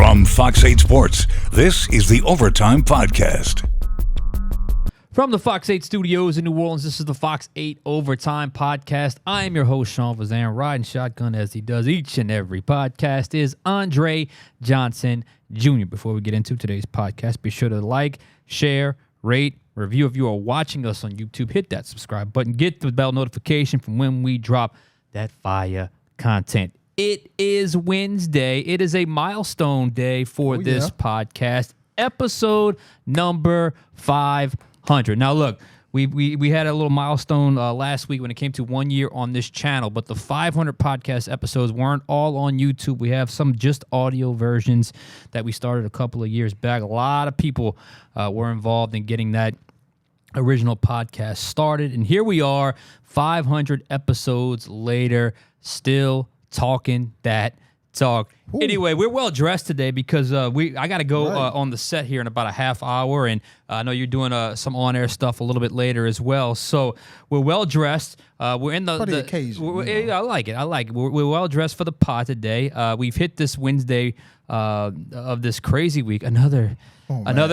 From Fox 8 Sports, this is the Overtime Podcast. From the Fox 8 studios in New Orleans, this is the Fox 8 Overtime Podcast. I am your host, Sean Fazende, riding shotgun as he does each and every podcast is Andre Johnson Jr. Before we get into today's podcast, be sure to like, share, rate, review. If you are watching us on YouTube, hit that subscribe button. Get the bell notification from when we drop that fire content. It is Wednesday. It is a milestone day for this podcast. Episode number 500. Now, look, we had a little milestone last week when it came to 1 year on this channel, but the 500 podcast episodes weren't all on YouTube. We have some just audio versions that we started a couple of years back. A lot of people were involved in getting that original podcast started, and here we are 500 episodes later, still talking that talk. Ooh. Anyway, we're well dressed today because I got to go on the set here in about a half hour, and I know you're doing some on-air stuff a little bit later as well. So we're well dressed. We're in the occasion. I like it. We're well dressed for the pod today. We've hit this Wednesday of this crazy week. Another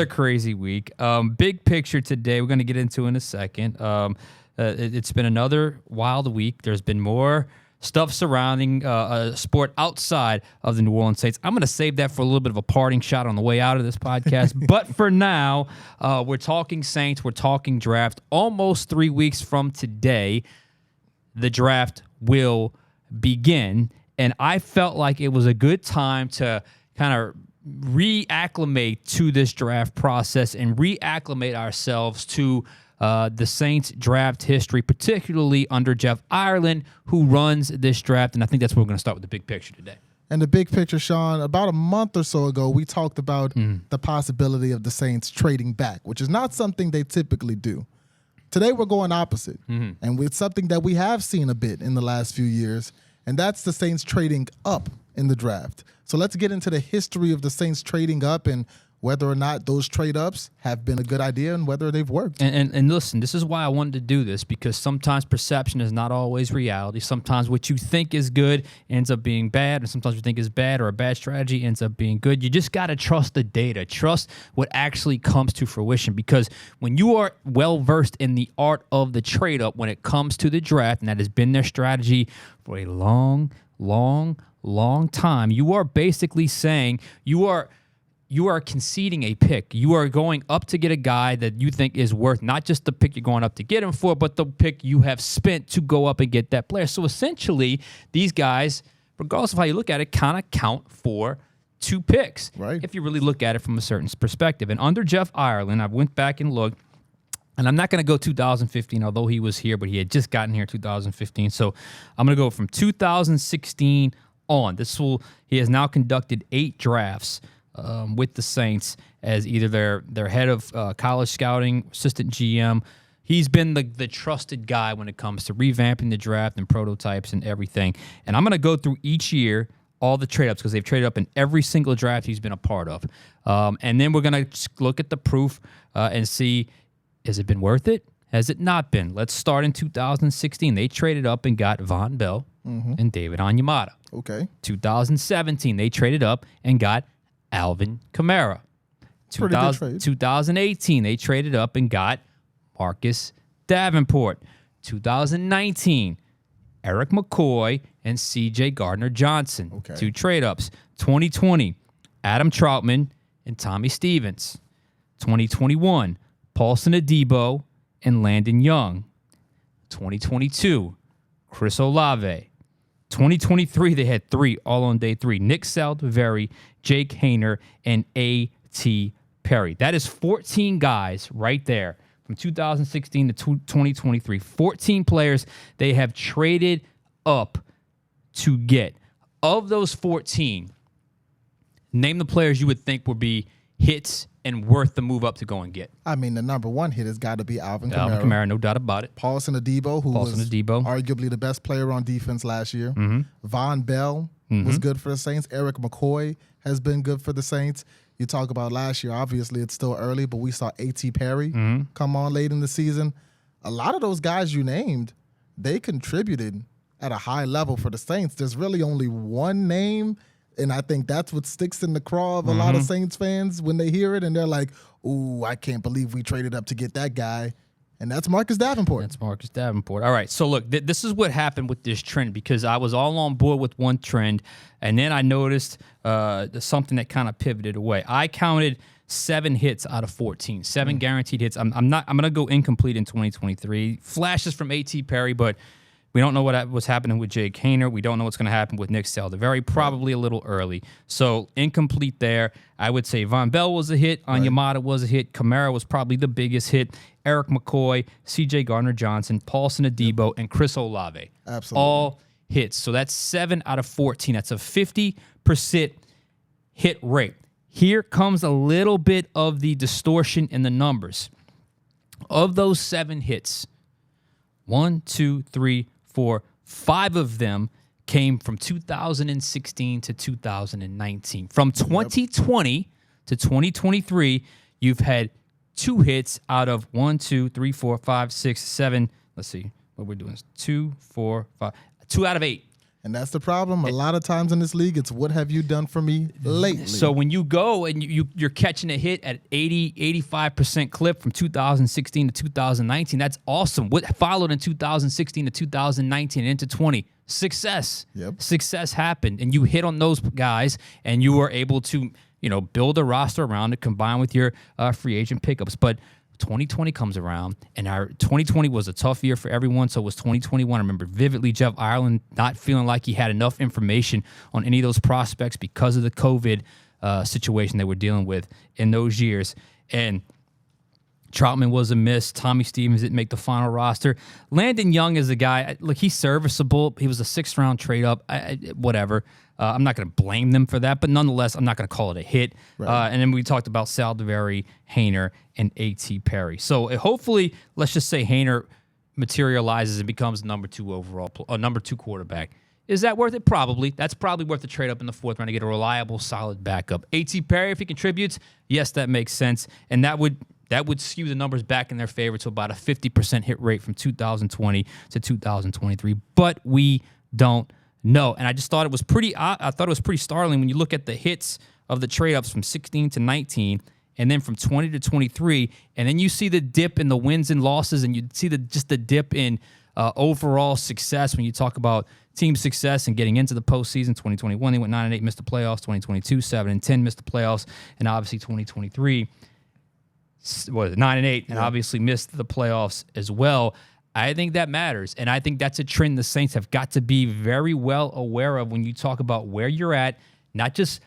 crazy week. Big picture today. We're going to get into in a second. It's been another wild week. There's been more stuff surrounding a sport outside of the New Orleans Saints. I'm going to save that for a little bit of a parting shot on the way out of this podcast. But for now, we're talking Saints. We're talking draft. Almost 3 weeks from today, the draft will begin. And I felt like it was a good time to kind of reacclimate to this draft process and reacclimate ourselves to the Saints draft history, particularly under Jeff Ireland, who runs this draft. And I think that's where we're going to start with the big picture today. And the big picture, Sean, about a month or so ago, we talked about the possibility of the Saints trading back, which is not something they typically do. Today, we're going opposite. And it's something that we have seen a bit in the last few years, and that's the Saints trading up in the draft. So let's get into the history of the Saints trading up and whether or not those trade-ups have been a good idea and whether they've worked. And listen, this is why I wanted to do this, because sometimes perception is not always reality. Sometimes what you think is good ends up being bad, and sometimes what you think is bad or a bad strategy ends up being good. You just got to trust the data. Trust what actually comes to fruition, because when you are well-versed in the art of the trade-up when it comes to the draft, and that has been their strategy for a long time, you are basically saying you are conceding a pick. You are going up to get a guy that you think is worth not just the pick you're going up to get him for, but the pick you have spent to go up and get that player. So essentially, these guys, regardless of how you look at it, kind of count for 2 picks, right? If you really look at it from a certain perspective. And under Jeff Ireland, I went back and looked, and I'm not going to go 2015, although he was here, but he had just gotten here 2015. So I'm going to go from 2016 on. He has now conducted 8 drafts with the Saints as either their head of college scouting, assistant GM. He's been the trusted guy when it comes to revamping the draft and prototypes and everything. And I'm going to go through each year all the trade-ups because they've traded up in every single draft he's been a part of. And then we're going to look at the proof and see, has it been worth it? Has it not been? Let's start in 2016. They traded up and got Von Bell and David Onyemata. Okay. 2017, they traded up and got Alvin Kamara. 2018, they traded up and got Marcus Davenport. 2019, Eric McCoy and C.J. Gardner-Johnson. Okay. 2 trade-ups. 2020, Adam Troutman and Tommy Stevens. 2021, Paulson Adebo and Landon Young. 2022, Chris Olave. 2023, they had 3 all on day 3. Nick Saldiveri, Jake Haener, and A.T. Perry. That is 14 guys right there from 2016 to 2023. 14 players they have traded up to get. Of those 14, name the players you would think would be hits and worth the move up to go and get. I mean, the number 1 hit has got to be Alvin Kamara. Alvin Kamara, no doubt about it. Paulson Adebo, who was arguably the best player on defense last year. Von Bell was good for the Saints. Eric McCoy has been good for the Saints. You talk about last year, obviously it's still early, but we saw A.T. Perry come on late in the season. A lot of those guys you named, they contributed at a high level for the Saints. There's really only one name And I think that's what sticks in the craw of a lot of Saints fans when they hear it, and they're like, ooh, I can't believe we traded up to get that guy. And that's Marcus Davenport. That's Marcus Davenport. All right, so look, this is what happened with this trend, because I was all on board with one trend, and then I noticed something that kind of pivoted away. I counted 7 hits out of 14, 7 guaranteed hits. I'm going to go incomplete in 2023. Flashes from A.T. Perry, but we don't know what's happening with Jake Haener. We don't know what's going to happen with Nick Saldiveri. Probably a little early. So incomplete there. I would say Von Bell was a hit. Onyemata was a hit. Kamara was probably the biggest hit. Eric McCoy, C.J. Gardner-Johnson, Paulson Adebo, and Chris Olave. Absolutely. All hits. So that's 7 out of 14. That's a 50% hit rate. Here comes a little bit of the distortion in the numbers. Of those 7 hits, 1, 2, 3, 4, 5 of them came from 2016 to 2019. From 2020 to 2023, you've had 2 hits out of 1, 2, 3, 4, 5, 6, 7. Let's see what we're doing. 2, 4, 5. 2 out of 8. And that's the problem. A lot of times in this league, it's what have you done for me lately? So when you go and you're catching a hit at 80, 85% clip from 2016 to 2019, that's awesome. What followed in 2016 to 2019 and into 20? Success. Yep. Success happened. And you hit on those guys, and you were able to, build a roster around it, combine with your free agent pickups. But 2020 comes around, and our 2020 was a tough year for everyone. So was 2021. I remember vividly Jeff Ireland not feeling like he had enough information on any of those prospects because of the COVID situation they were dealing with in those years. And Troutman was a miss. Tommy Stevens didn't make the final roster. Landon Young is a guy, look, he's serviceable. He was a 6th-round trade-up, whatever. I'm not going to blame them for that, but nonetheless, I'm not going to call it a hit. Right. And then we talked about Saldiveri, Haener, and A.T. Perry. So hopefully, let's just say Haener materializes and becomes number 2 overall, number 2 quarterback. Is that worth it? Probably. That's probably worth the trade up in the 4th round to get a reliable, solid backup. A.T. Perry, if he contributes, yes, that makes sense. And that would skew the numbers back in their favor to about a 50% hit rate from 2020 to 2023. But we don't know. And I just thought it was pretty startling when you look at the hits of the trade-ups from 16 to 19 and then from 20 to 23, and then you see the dip in the wins and losses, and you see the dip in overall success when you talk about team success and getting into the postseason. 2021, they went 9-8, missed the playoffs. 2022, 7-10, missed the playoffs. And obviously 2023, 9-8, and obviously missed the playoffs as well. I think that matters, and I think that's a trend the Saints have got to be very well aware of when you talk about where you're at, not just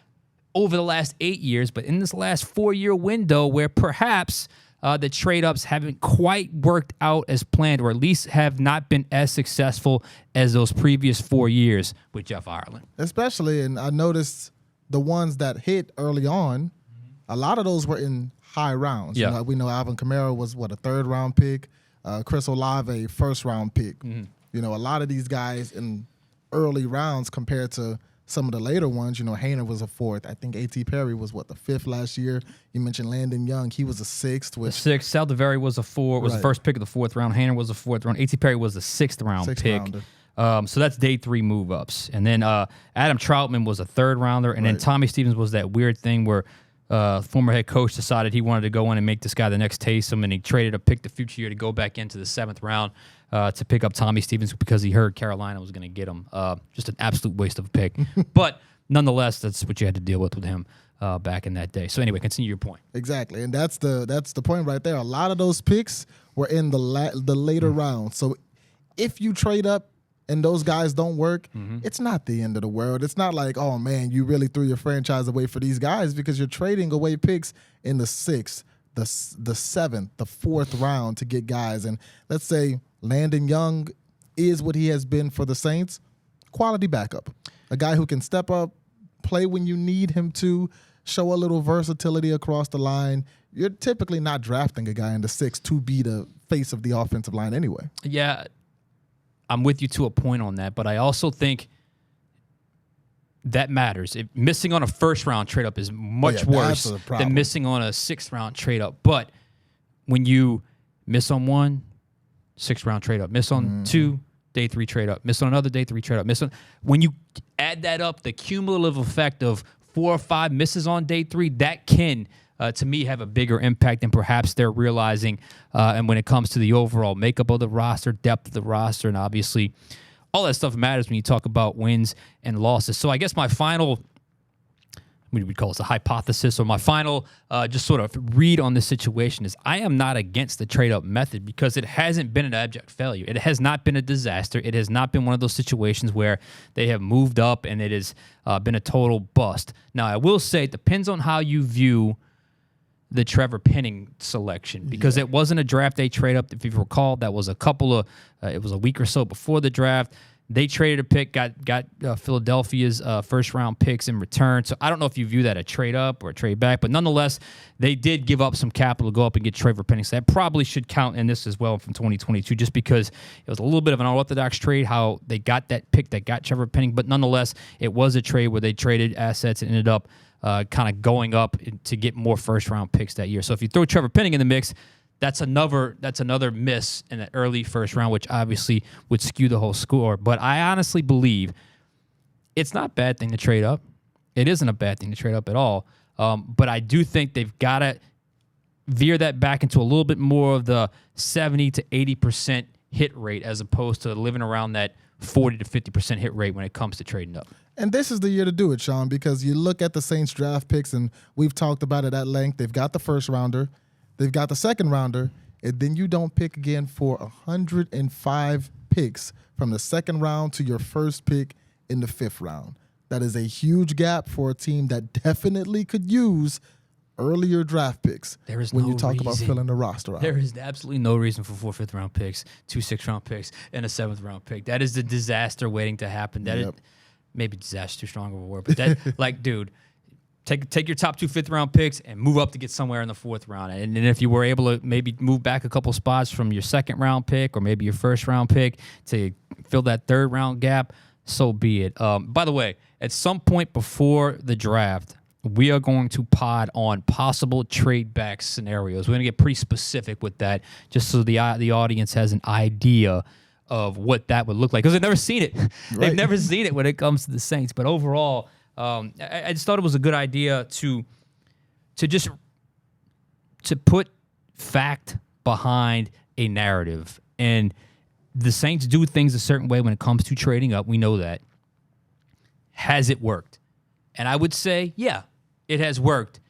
over the last 8 years, but in this last 4-year window where perhaps the trade-ups haven't quite worked out as planned, or at least have not been as successful as those previous 4 years with Jeff Ireland. Especially, and I noticed the ones that hit early on, a lot of those were in high rounds. Yeah. We know Alvin Kamara was, a 3rd-round pick. Chris Olave, 1st-round pick. A lot of these guys in early rounds compared to some of the later ones. Haener was a 4th. I think A.T. Perry was, the 5th last year. You mentioned Landon Young. He was a 6th. The 6th. Saldiveri was a 4. Was the first pick of the 4th round. Haener was a 4th round. A.T. Perry was the 6th-round pick. So that's day 3 move-ups. And then Adam Troutman was a 3rd-rounder. And then Tommy Stevens was that weird thing where former head coach decided he wanted to go in and make this guy the next Taysom, and he traded a pick the future year to go back into the 7th round to pick up Tommy Stevens because he heard Carolina was going to get him. Just an absolute waste of a pick. But nonetheless, that's what you had to deal with him back in that day. So anyway, continue your point. Exactly, and that's the point right there. A lot of those picks were in the later rounds. So if you trade up and those guys don't work, it's not the end of the world. It's not like, oh, man, you really threw your franchise away for these guys, because you're trading away picks in the 6th, the 7th, the 4th round to get guys. And let's say Landon Young is what he has been for the Saints, quality backup. A guy who can step up, play when you need him to, show a little versatility across the line. You're typically not drafting a guy in the 6th to be the face of the offensive line anyway. Yeah, I'm with you to a point on that, but I also think that matters. Missing on a 1st-round trade-up is much worse than missing on a 6th-round trade-up. But when you miss on 1, 6th-round trade-up, miss on 2, day 3 trade up, miss on another day 3 trade up, miss on. When you add that up, the cumulative effect of 4 or 5 misses on day 3, that can, to me, have a bigger impact than perhaps they're realizing. And when it comes to the overall makeup of the roster, depth of the roster, and obviously all that stuff matters when you talk about wins and losses. So I guess my final, what we call it, a hypothesis, or my final just sort of read on this situation is I am not against the trade-up method because it hasn't been an abject failure. It has not been a disaster. It has not been one of those situations where they have moved up and it has been a total bust. Now, I will say it depends on how you view the Trevor Penning selection because it wasn't a draft day trade-up. If you recall, that was it was a week or so before the draft. They traded a pick, got Philadelphia's first-round picks in return. So I don't know if you view that a trade-up or a trade-back, but nonetheless, they did give up some capital to go up and get Trevor Penning. So that probably should count in this as well from 2022 just because it was a little bit of an unorthodox trade, how they got that pick that got Trevor Penning. But nonetheless, it was a trade where they traded assets and ended up kind of going up to get more first-round picks that year. So if you throw Trevor Penning in the mix, that's another miss in the early first round, which obviously would skew the whole score. But I honestly believe it's not a bad thing to trade up. It isn't a bad thing to trade up at all. But I do think they've got to veer that back into a little bit more of the 70 to 80% hit rate as opposed to living around that 40 to 50% hit rate when it comes to trading up. And this is the year to do it, Sean, because you look at the Saints draft picks, and we've talked about it at length. They've got the first rounder. They've got the second rounder, and then you don't pick again for 105 picks from the second round to your first pick in the 5th round. That is a huge gap for a team that definitely could use earlier draft picks when you talk about filling the roster out. There is absolutely no reason for 4 5th-round picks, 2 6th-round picks, and a 7th-round pick. That is the disaster waiting to happen. That is, maybe disaster too strong of a word, but that, like, dude, Take your top 2 5th-round picks and move up to get somewhere in the 4th round. And if you were able to maybe move back a couple spots from your 2nd-round pick or maybe your 1st-round pick to fill that 3rd-round gap, so be it. By the way, at some point before the draft, we are going to pod on possible trade-back scenarios. We're going to get pretty specific with that just so the audience has an idea of what that would look like because they've never seen it. Right. They've never seen it when it comes to the Saints. But overall, I just thought it was a good idea to put fact behind a narrative. And the Saints do things a certain way when it comes to trading up. We know that. Has it worked? And I would say, yeah, it has worked.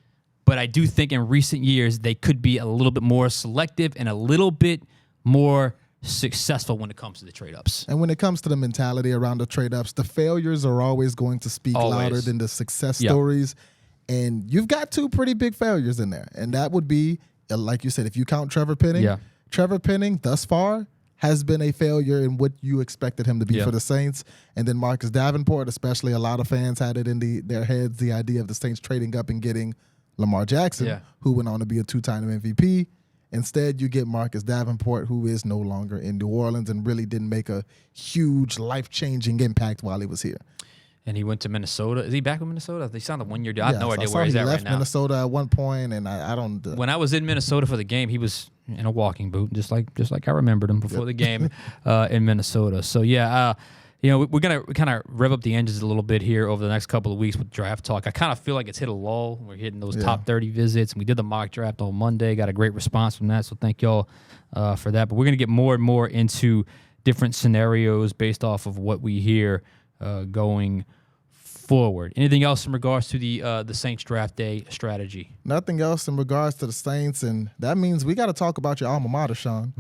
But I do think in recent years they could be a little bit more selective and a little bit more successful when it comes to the trade-ups. And when it comes to the mentality around the trade-ups, the failures are always going to speak louder than the success stories. And you've got 2 pretty big failures in there. And that would be, like you said, if you count Trevor Penning, Trevor Penning thus far has been a failure in what you expected him to be for the Saints. And then Marcus Davenport, especially a lot of fans had it in their heads, the idea of the Saints trading up and getting Lamar Jackson, who went on to be a 2-time MVP. Instead, you get Marcus Davenport, who is no longer in New Orleans and really didn't make a huge life-changing impact while he was here. And he went to Minnesota. Is he back in Minnesota? They signed a 1-year deal. I have no idea where he's at right now. He left Minnesota at one point, and I don't. When I was in Minnesota for the game, he was in a walking boot, just like I remembered him before the game in Minnesota. So yeah, we're gonna kind of rev up the engines a little bit here over the next couple of weeks with draft talk. I kind of feel like it's hit a lull. We're hitting those top 30 visits, and we did the mock draft on Monday. Got a great response from that, so thank y'all for that. But we're gonna get more and more into different scenarios based off of what we hear going forward. Anything else in regards to the Saints draft day strategy? Nothing else in regards to the Saints, and that means we got to talk about your alma mater, Sean.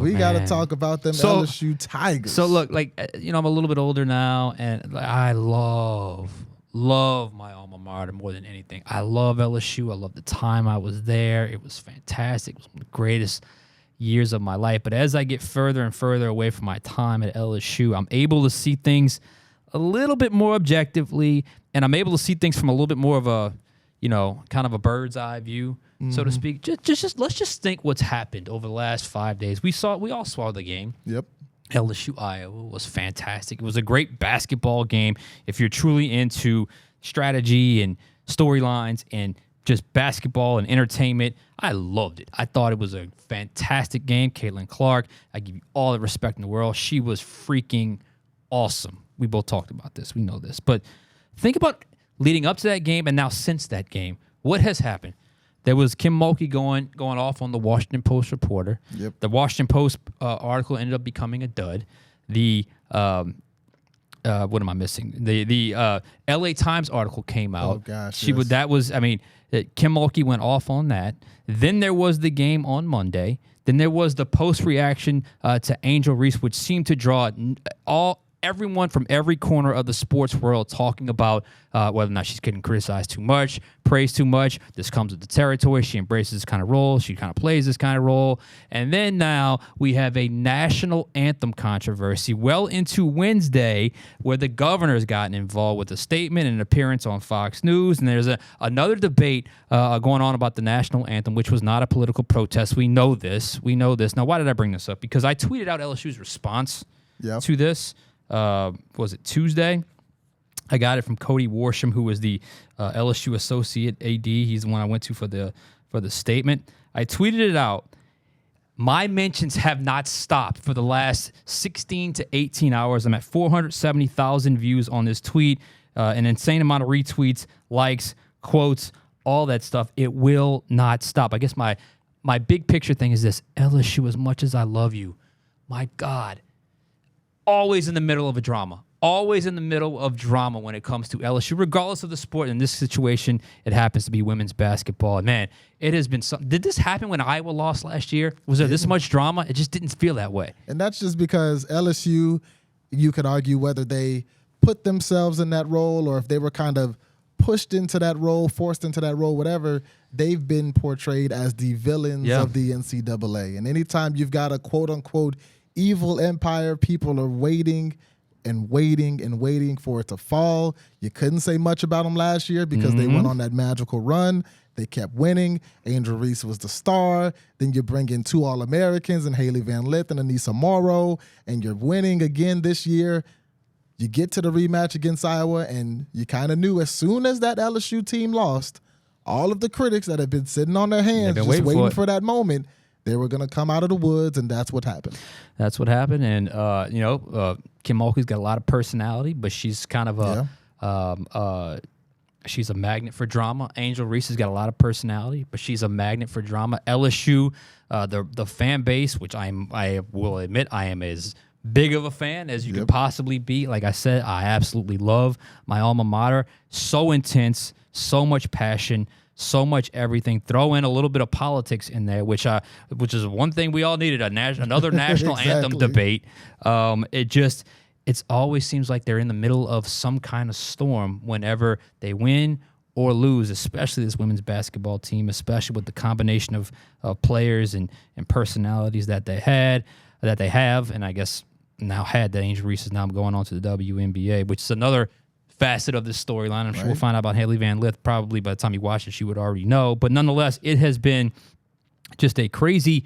We got to talk about them LSU Tigers. So look, I'm a little bit older now, and I love my alma mater more than anything. I love LSU. I love the time I was there. It was fantastic. It was one of the greatest years of my life. But as I get further and further away from my time at LSU, I'm able to see things a little bit more objectively, and I'm able to see things from a little bit more of a, kind of a bird's eye view, so to speak. Just let's just think what's happened over the last 5 days. We all saw the game. Yep. LSU Iowa was fantastic. It was a great basketball game. If you're truly into strategy and storylines and just basketball and entertainment. I loved it. I thought it was a fantastic game. Caitlin Clark, I give you all the respect in the world. She was freaking awesome. We both talked about this. We know this. But think about leading up to that game and now since that game. What has happened? There was Kim Mulkey going off on the Washington Post reporter. Yep. The Washington Post article ended up becoming a dud. The what am I missing? The LA Times article came out. Oh gosh, Kim Mulkey went off on that. Then there was the game on Monday. Then there was the post reaction to Angel Reese, which seemed to draw everyone from every corner of the sports world talking about whether or not she's getting criticized too much, praised too much. This comes with the territory. She embraces this kind of role. She kind of plays this kind of role. And then now we have a national anthem controversy well into Wednesday where the governor's gotten involved with a statement and an appearance on Fox News. And there's another debate going on about the national anthem, which was not a political protest. We know this. Now, why did I bring this up? Because I tweeted out LSU's response to this. Was it Tuesday? I got it from Cody Warsham, who was the LSU associate AD. He's the one I went to for the statement. I tweeted it out. My mentions have not stopped for the last 16 to 18 hours. I'm at 470,000 views on this tweet, an insane amount of retweets, likes, quotes, all that stuff. It will not stop. I guess my big picture thing is this: LSU, as much as I love you, my God, always in the middle of a drama. Always in the middle of drama when it comes to LSU, regardless of the sport. In this situation, it happens to be women's basketball. And man, it has been something. Did this happen when Iowa lost last year? Was there this much drama? It just didn't feel that way. And that's just because LSU, you could argue whether they put themselves in that role or if they were kind of pushed into that role, forced into that role, whatever. They've been portrayed as the villains of the NCAA. And anytime you've got a quote-unquote evil empire, people are waiting and waiting and waiting for it to fall. You couldn't say much about them last year because they went on that magical run. They kept winning. Angel Reese was the star. Then you bring in 2 All-Americans and Haley Van Lith and Anissa Morrow, and you're winning again this year. You get to the rematch against Iowa, and you kind of knew as soon as that LSU team lost, all of the critics that have been sitting on their hands just waiting for that moment, they were going to come out of the woods, and that's what happened. That's what happened. And, Kim Mulkey's got a lot of personality, but she's kind of she's a magnet for drama. Angel Reese has got a lot of personality, but she's a magnet for drama. LSU, the fan base, which I will admit I am as big of a fan as you could possibly be. Like I said, I absolutely love my alma mater. So intense, so much passion, so much everything. Throw in a little bit of politics in there, which is one thing we all needed, another national anthem debate. It always seems like they're in the middle of some kind of storm whenever they win or lose, especially this women's basketball team, especially with the combination of players and personalities that they have, and I guess now had that Angel Reese is now going on to the WNBA, which is another facet of this storyline. I'm sure we'll find out about Haley Van Lith probably by the time you watch it. She would already know. But nonetheless, it has been just a crazy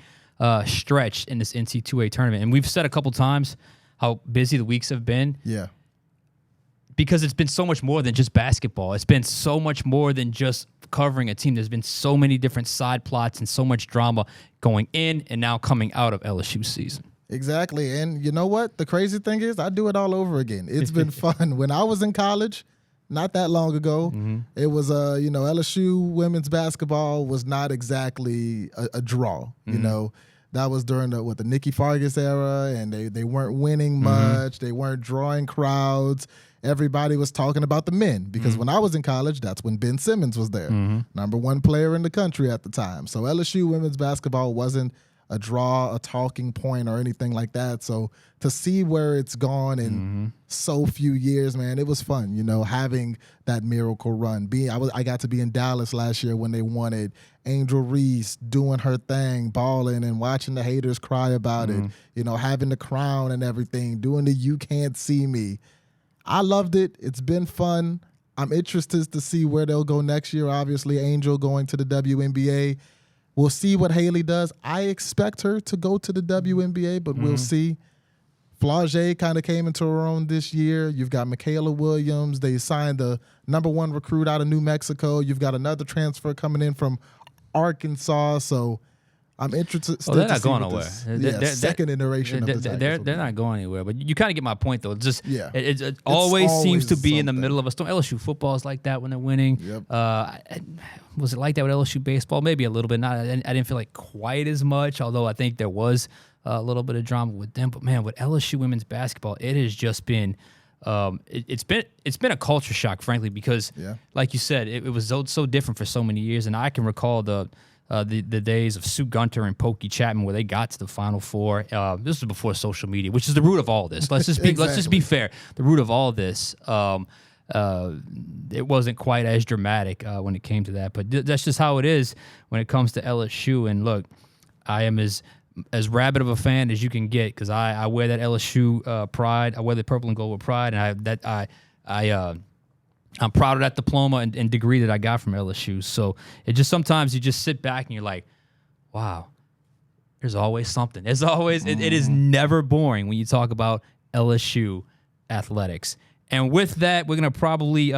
stretch in this NC2A tournament. And we've said a couple times how busy the weeks have been. Yeah. Because it's been so much more than just basketball. It's been so much more than just covering a team. There's been so many different side plots and so much drama going in and now coming out of LSU season. Exactly. And you know what? The crazy thing is I do it all over again. It's been fun. When I was in college, not that long ago, it was, LSU women's basketball was not exactly a draw. You know, that was during the Nikki Fargas era, and they weren't winning much. They weren't drawing crowds. Everybody was talking about the men because when I was in college, that's when Ben Simmons was there, number 1 player in the country at the time. So LSU women's basketball wasn't a draw, a talking point, or anything like that. So to see where it's gone in so few years, man, it was fun, having that miracle run. I got to be in Dallas last year when they won it. Angel Reese doing her thing, balling, and watching the haters cry about it, having the crown and everything, doing the You Can't See Me. I loved it. It's been fun. I'm interested to see where they'll go next year. Obviously, Angel going to the WNBA. We'll see what Haley does. I expect her to go to the WNBA, but we'll see. Flau'jae kind of came into her own this year. You've got Michaela Williams. They signed the #1 recruit out of New Mexico. You've got another transfer coming in from Arkansas. So I'm interested. They're not going nowhere. Second iteration of the Tigers. They're not going anywhere. But you kind of get my point, though. It's just it always seems to be in the something. middle of a storm. LSU football is like that when they're winning. Yep. Was it like that with LSU baseball? Maybe a little bit. I didn't feel like quite as much, although I think there was a little bit of drama with them. But man, with LSU women's basketball, it has just been. It's been a culture shock, frankly, because like you said, it was so different for so many years, and I can recall the days of Sue Gunter and Pokey Chapman where they got to the Final Four. This was before social media, which is the root of all this. Let's just be let's just be fair. The root of all this. It wasn't quite as dramatic when it came to that, but that's just how it is when it comes to LSU. And look, I am as rabid of a fan as you can get because I wear that LSU pride. I wear the purple and gold with pride, and I'm proud of that diploma and degree that I got from LSU. So it just sometimes you just sit back and you're like, wow, there's always something. There's always it is never boring when you talk about LSU athletics. And with that, we're gonna probably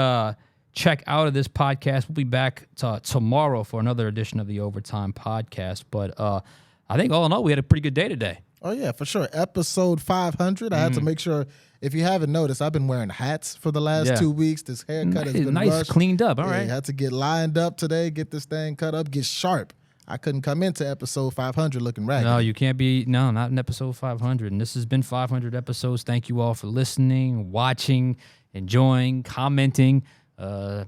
check out of this podcast. We'll be back tomorrow for another edition of the Overtime Podcast. But I think all in all, we had a pretty good day today. Oh yeah, for sure. Episode 500. I had to make sure. If you haven't noticed, I've been wearing hats for the last 2 weeks. This haircut has been nice, rushed. Cleaned up. All right. Had to get lined up today, get this thing cut up, get sharp. I couldn't come into episode 500 looking ragged. No, you can't be. No, not in episode 500. And this has been 500 episodes. Thank you all for listening, watching, enjoying, commenting.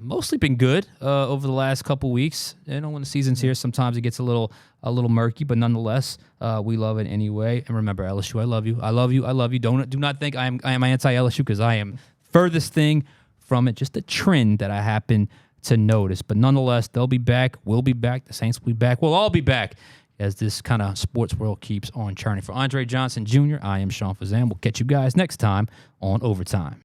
Mostly been good over the last couple weeks. You know, when the season's here, sometimes it gets a little murky, but nonetheless, we love it anyway. And remember, LSU, I love you. I love you. I love you. Do not think I am anti-LSU because I am furthest thing from it. Just a trend that I happen to notice. But nonetheless, they'll be back. We'll be back. The Saints will be back. We'll all be back as this kind of sports world keeps on churning. For Andre Johnson Jr., I am Sean Fazende. We'll catch you guys next time on Overtime.